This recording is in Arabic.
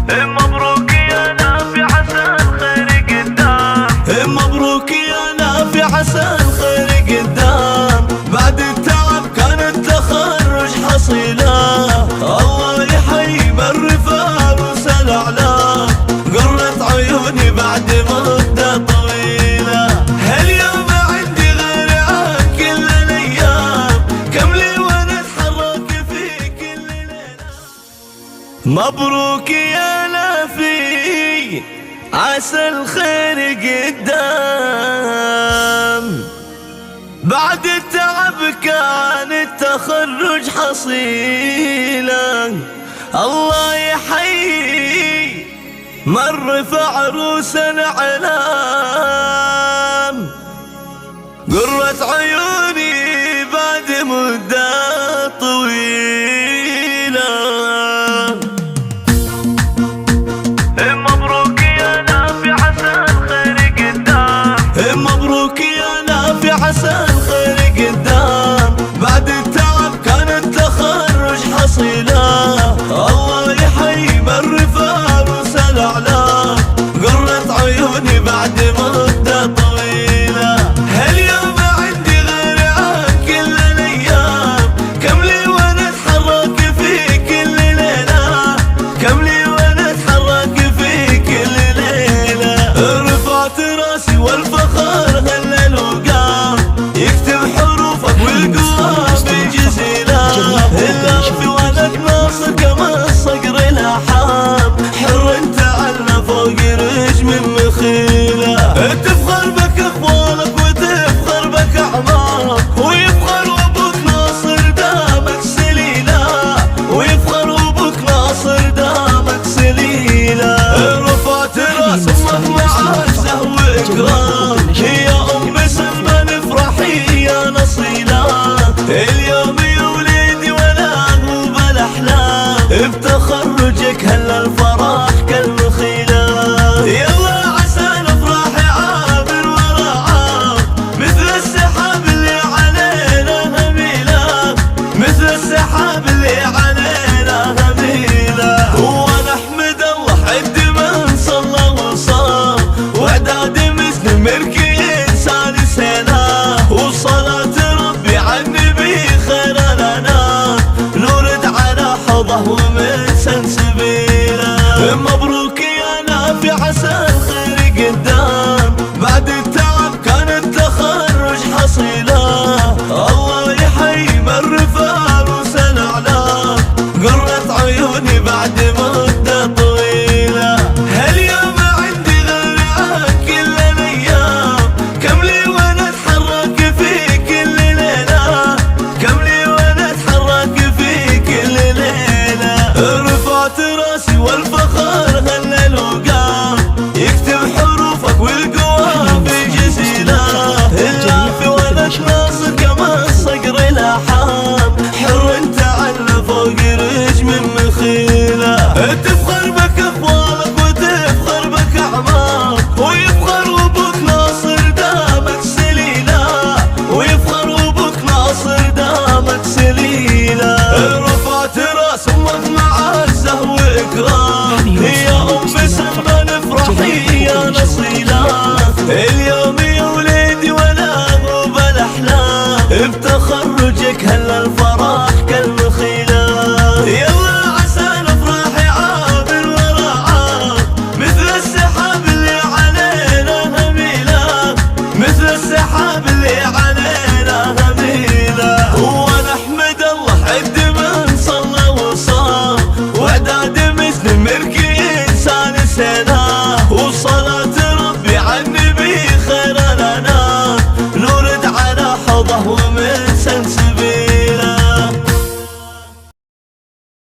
مبروك يا نافع عسى الخير قدام. مبروك يا نافع عسى الخير قدام. بعد التعب كان التخرج حصيله. الله يحيي من رفع روس الاعلام. قرة عيوني بعد مدة طويلة. هاليوم عندي غير عن كل الايام. كم لي وانا اتحرك في كل ليلة. مبروك يا نافي عسى الخير قدام. بعد التعب كان التخرج حصيلة. الله يحيي من رفع روس الاعلام. قرة عيوني بعد مدة طويلة. مبروك يا نافع عسى الخير قدام. مبروك يا نافع عسى الخير قدام. بعد التعب كان التخرج حصيله. الله يحيي من رفع روس الاعلام. قرة عيوني بعد مدة طويلة. هاليوم عندي غير عن كل الايام. كم لي وانا اتحرك في كل ليلة. كم لي وانا اتحرك في كل ليلة. رفعت راسي والفخر هلل وقام. يكتب حروفك والقوى بالجزيلة. اللافي ولد ناصر كما الصقر الاحام. حر انت على فوق رجم من مخيلة. تفخر بك اخوانك وتفخر بك اعمارك. ويفخر ابوك ناصر دامك سليلة. ويفخر ابوك ناصر دامك سليلة. رفعت راس امك مع عزه واكرام. يا ام سلمان افرحي يا نصيلة. اليوم يا وليدي ولا هو بالاحلام. بتخرجك هلا الفرح كالمخيلة. يلا عسى الافراح عابر ورا عام. مثل السحاب اللي علينا هميلة. مثل السحاب اللي علينا هميلة. ونحمد الله عد من صلى وصام. واعداد مسلم ملكي انسان سنة. وصلاة ربي على النبي خير الانام. نورد على حوضه ومسن سبيله. مبروك يا نافع عسى الخير قدام. بعد التعب كان التخرج حصيله. الله يحيي من رفع روس الاعلام. قرة عيوني بعد مدة طويلة. هاليوم عندي غير عن كل الايام. كم لي وانا اتحرك في كل ليلة. كم لي وانا اتحرك في كل ليلة. رفعت راسي والفخر هلل وقام. يكتب حروفك والقوى بالجزيلة. اللافي ولد ناصر كما الصقر الاحام. حر انت على فوق رجم من مخيلة. تفخر بك اخوانك وتفخر بك اعمارك. ويفخر ابوك ناصر دامك سليلة. ويفخر ابوك ناصر دامك سليلة. رفعت راس امك مع عزه واكرام. يا ام سلمان افرحي يا نصيلة. اليوم يا وليدي ولا هو بالاحلام. بتخرجك هلا الفرح كالمخيلة. يلا عسى الافراح عابر ورا عام. مثل السحاب اللي علينا هميلة. مثل السحاب اللي علينا